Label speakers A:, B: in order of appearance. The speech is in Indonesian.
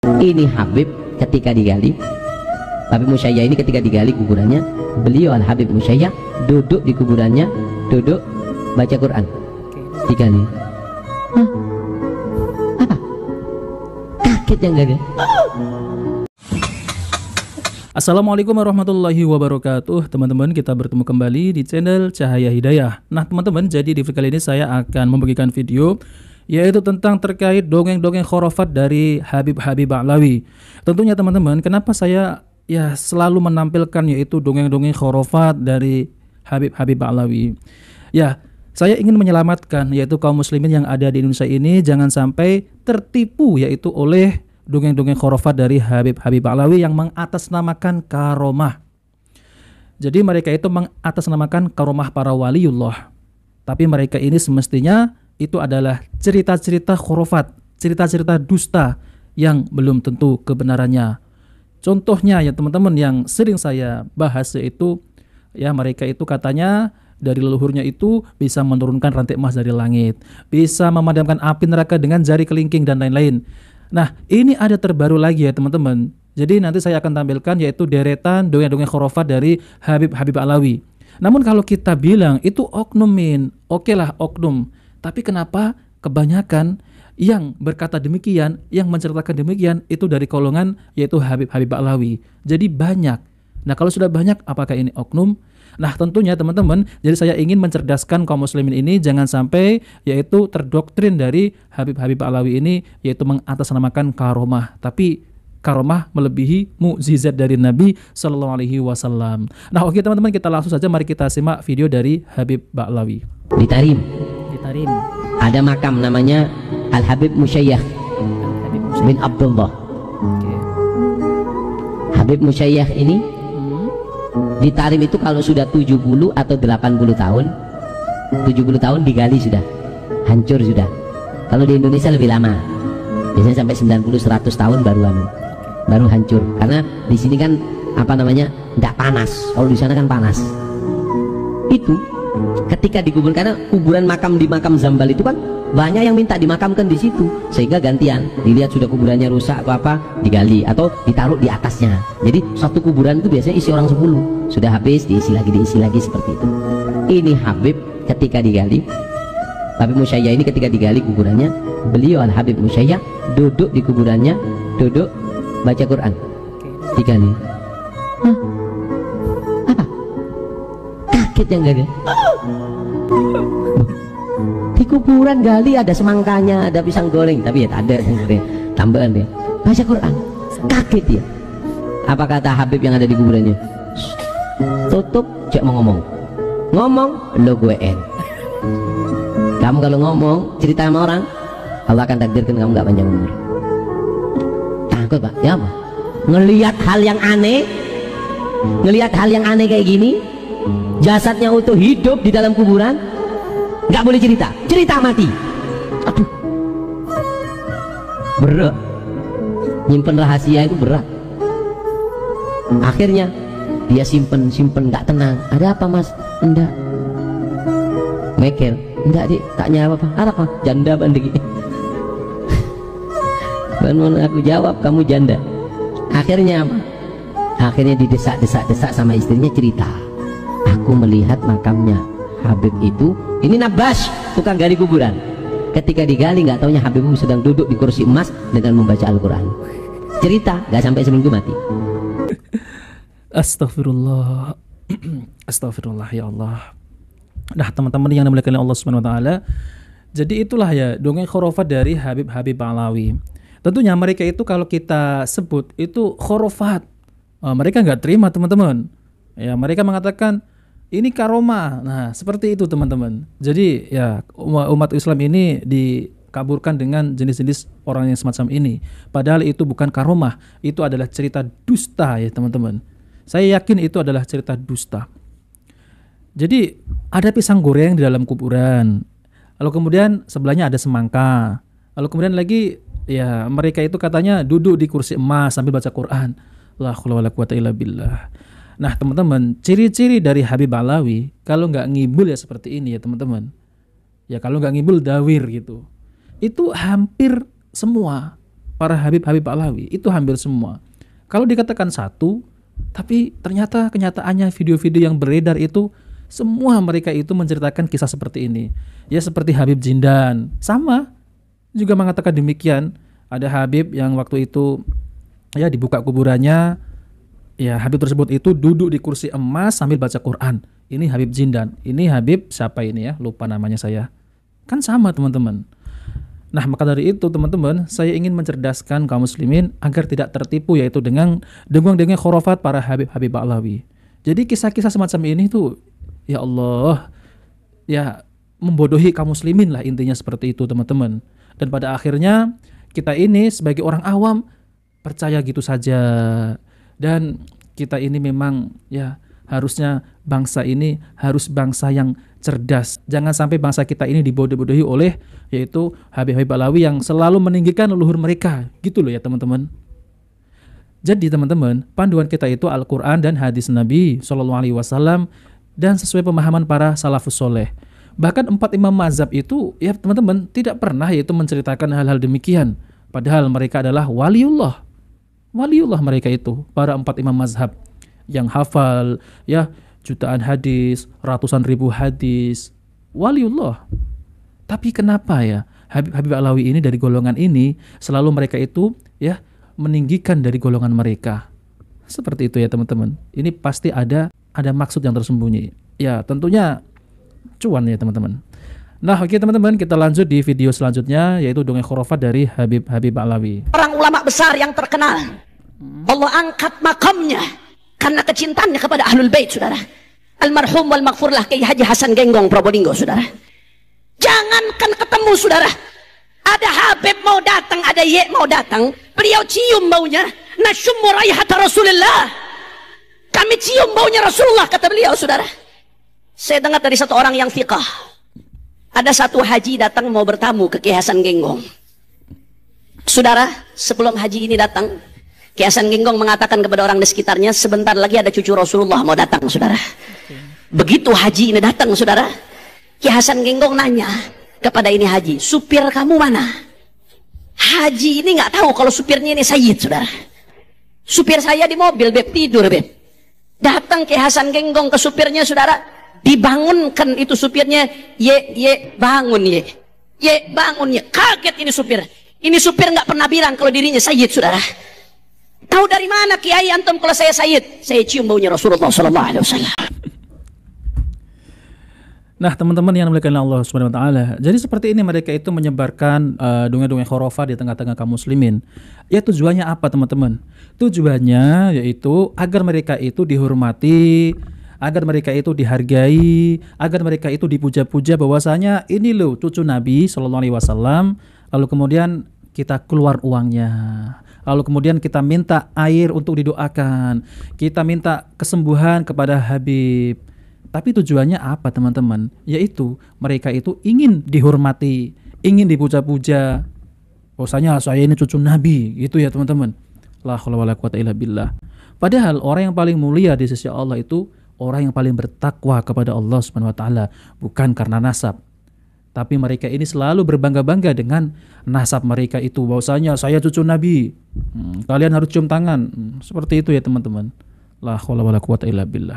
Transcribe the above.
A: Ini Habib ketika digali, Habib Musayyah ini ketika digali kuburannya, beliau Al Habib Musayyah duduk di kuburannya, duduk baca Quran. Digali. Hah? Apa? Kaget yang gagal.
B: Assalamualaikum warahmatullahi wabarakatuh. Teman-teman, kita bertemu kembali di channel Cahaya Hidayah. Nah teman-teman, jadi di video kali ini saya akan membagikan video yaitu tentang terkait dongeng-dongeng khurafat dari Habib Ba'lawi. Tentunya teman-teman, kenapa saya selalu menampilkan yaitu dongeng-dongeng khurafat dari Habib Ba'lawi. Saya ingin menyelamatkan yaitu kaum muslimin yang ada di Indonesia ini jangan sampai tertipu yaitu oleh dongeng-dongeng khurafat dari Habib Ba'lawi yang mengatasnamakan karomah. Jadi mereka itu mengatasnamakan karomah para waliullah. Tapi mereka ini semestinya itu adalah cerita-cerita khurafat, cerita-cerita dusta yang belum tentu kebenarannya. Contohnya ya teman-teman yang sering saya bahas yaitu mereka itu katanya dari leluhurnya itu bisa menurunkan rantai emas dari langit, bisa memadamkan api neraka dengan jari kelingking dan lain-lain. Nah, ini ada terbaru lagi ya teman-teman. Jadi nanti saya akan tampilkan yaitu deretan dongeng-dongeng khurafat dari Habib Ba'lawi. Namun kalau kita bilang itu oknumin, okelah oknum. Tapi kenapa kebanyakan yang berkata demikian, yang menceritakan demikian itu dari golongan yaitu Habib Ba'lawi. Jadi banyak. Nah, kalau sudah banyak apakah ini oknum? Nah tentunya teman-teman, jadi saya ingin mencerdaskan kaum muslimin ini jangan sampai yaitu terdoktrin dari Habib Ba'lawi ini yaitu mengatasnamakan karomah, tapi karomah melebihi mukjizat dari Nabi Shallallahu Alaihi Wasallam. Nah oke teman-teman, kita langsung saja mari kita simak video dari Habib Ba'lawi.
A: Di Tarim
B: Ada
A: makam namanya Al Habib Musayyah bin Abdullah. Habib Musayyah ini di Tarim itu kalau sudah 70 atau 80 tahun 70 tahun digali sudah hancur sudah. Kalau di Indonesia lebih lama, biasanya sampai 90-100 tahun baru hancur, karena di sini kan enggak panas. Kalau di sana kan panas. Itu ketika dikubur, karena kuburan makam di makam Zambal itu kan banyak yang minta dimakamkan di situ, sehingga gantian dilihat sudah kuburannya rusak atau apa digali atau ditaruh di atasnya. Jadi satu kuburan itu biasanya isi orang 10, sudah habis diisi lagi seperti itu. Ini Habib ketika digali, Habib Musayyah ini ketika digali kuburannya, beliau Al Habib Musayyah duduk di kuburannya, duduk baca Quran. Digali. Hah? Apa? Kaget yang gagal. Di kuburan gali ada semangkanya, ada pisang goreng, tapi ya tak ada tambahan dia. Baca Quran, kaget dia. Apa kata Habib yang ada di kuburannya? Tutup, cek mau ngomong lo gue en. Kamu kalau ngomong cerita sama orang, Allah akan takdirkan kamu gak panjang umur. Takut pak? Ya apa? Ngelihat hal yang aneh kayak gini, jasadnya utuh hidup di dalam kuburan, nggak boleh cerita mati. Aduh, berat, nyimpen rahasia itu berat. Akhirnya dia simpen nggak tenang. Ada apa mas? Enggak. Mikir, enggak dik, taknya apa? Apa? Janda bandegi. Bangun aku jawab, kamu janda. Akhirnya apa? Akhirnya didesak sama istrinya, cerita. Aku melihat makamnya Habib itu, ini Nabas, tukang gali kuburan. Ketika digali nggak taunya Habib sedang duduk di kursi emas dengan membaca Al-Quran. Cerita, nggak sampai seminggu mati.
B: Astagfirullah. Astagfirullah ya Allah. Nah teman-teman yang dimuliakan oleh Allah Subhanahu Wa Taala, jadi itulah ya dongeng khurafat dari Habib Ba'lawi. Tentunya mereka itu kalau kita sebut itu khurafat, mereka nggak terima teman-teman. Ya mereka mengatakan ini karomah. Nah seperti itu teman-teman. Jadi ya umat Islam ini dikaburkan dengan jenis-jenis orang yang semacam ini. Padahal itu bukan karomah, itu adalah cerita dusta ya teman-teman. Saya yakin itu adalah cerita dusta. Jadi ada pisang goreng di dalam kuburan, lalu kemudian sebelahnya ada semangka, lalu kemudian lagi ya mereka itu katanya duduk di kursi emas sambil baca Quran. La haula wala quwata illa billah. Nah teman-teman, ciri-ciri dari Habib Ba'lawi kalau nggak ngibul ya seperti ini ya teman-teman. Ya kalau nggak ngibul dawir gitu. Itu hampir semua para Habib-Habib Alawi itu hampir semua. Kalau dikatakan satu, tapi ternyata kenyataannya video-video yang beredar itu semua mereka itu menceritakan kisah seperti ini. Ya seperti Habib Jindan, sama juga mengatakan demikian. Ada Habib yang waktu itu ya dibuka kuburannya, ya Habib tersebut itu duduk di kursi emas sambil baca Quran. Ini Habib Jindan. Ini Habib siapa ini ya? Lupa namanya saya. Kan sama teman-teman. Nah maka dari itu teman-teman, saya ingin mencerdaskan kaum muslimin agar tidak tertipu yaitu dengan dengung-dengung khurafat para Habib-Habib Alawi. Jadi kisah-kisah semacam ini tuh ya Allah ya membodohi kaum muslimin lah, intinya seperti itu teman-teman. Dan pada akhirnya kita ini sebagai orang awam percaya gitu saja. Dan kita ini memang ya harusnya bangsa ini harus bangsa yang cerdas. Jangan sampai bangsa kita ini dibodoh-bodohi oleh yaitu Habib-Habib Alawi yang selalu meninggikan leluhur mereka. Gitu loh ya teman-teman. Jadi teman-teman, panduan kita itu Al-Quran dan hadis Nabi SAW dan sesuai pemahaman para salafus soleh. Bahkan 4 imam mazhab itu ya teman-teman tidak pernah yaitu menceritakan hal-hal demikian. Padahal mereka adalah waliullah. Waliullah mereka itu, para 4 imam mazhab yang hafal ya jutaan hadis, ratusan ribu hadis. Waliullah. Tapi kenapa ya Habib-Habib Alawi ini dari golongan ini selalu mereka itu ya meninggikan dari golongan mereka. Seperti itu ya teman-teman. Ini pasti ada maksud yang tersembunyi. Ya tentunya cuan ya teman-teman. Nah oke teman-teman, kita lanjut di video selanjutnya yaitu dongeng khurafat dari Habib-Habib Alawi.
C: Orang ulama besar yang terkenal, Allah angkat makamnya karena kecintaannya kepada Ahlul Bait, saudara. Almarhum wal maghfurlah Kiai Haji Hasan Genggong Probolinggo, saudara. Jangankan ketemu, saudara, ada Habib mau datang, ada Ye mau datang, beliau cium baunya. Nasyummu raihata Rasulullah, kami cium baunya Rasulullah, kata beliau, saudara. Saya dengar dari satu orang yang fiqah, ada satu haji datang mau bertamu ke Kiai Hasan Genggong. Saudara, sebelum haji ini datang, Kiai Hasan Genggong mengatakan kepada orang di sekitarnya, sebentar lagi ada cucu Rasulullah mau datang, saudara. Begitu haji ini datang, saudara, Kiai Hasan Genggong nanya kepada ini haji, supir kamu mana? Haji ini nggak tahu kalau supirnya ini Sayyid, saudara. Supir saya di mobil, beb, tidur, beb. Datang Kiai Hasan Genggong ke supirnya, saudara, dibangunkan itu supirnya, ye bangun, ye bangun, ye. Kaget ini supir. Ini supir nggak pernah bilang kalau dirinya Sayyid, saudara. Tahu dari mana Kiai antum kalau saya Sayyid? Saya cium baunya Rasulullah SAW.
B: Nah teman-teman yang dimuliakan Allah Subhanahu Wa Taala, jadi seperti ini mereka itu menyebarkan dongeng-dongeng khurafat di tengah-tengah kaum muslimin. Ya tujuannya apa teman-teman? Tujuannya yaitu agar mereka itu dihormati, agar mereka itu dihargai, agar mereka itu dipuja-puja bahwasanya ini loh cucu Nabi Shallallahu Alaihi Wasallam. Lalu kemudian kita keluar uangnya, lalu kemudian kita minta air untuk didoakan, kita minta kesembuhan kepada Habib. Tapi tujuannya apa teman-teman? Yaitu mereka itu ingin dihormati, ingin dipuja-puja. Bahwasanya saya ini cucu Nabi, gitu ya teman-teman. La haula wala quwata illa billah. Padahal orang yang paling mulia di sisi Allah itu orang yang paling bertakwa kepada Allah Subhanahu wa taala, bukan karena nasab. Tapi mereka ini selalu berbangga-bangga dengan nasab mereka itu, bahwasanya saya cucu Nabi. Kalian harus cium tangan. Seperti itu ya teman-teman. La haula wala quwata illa billah.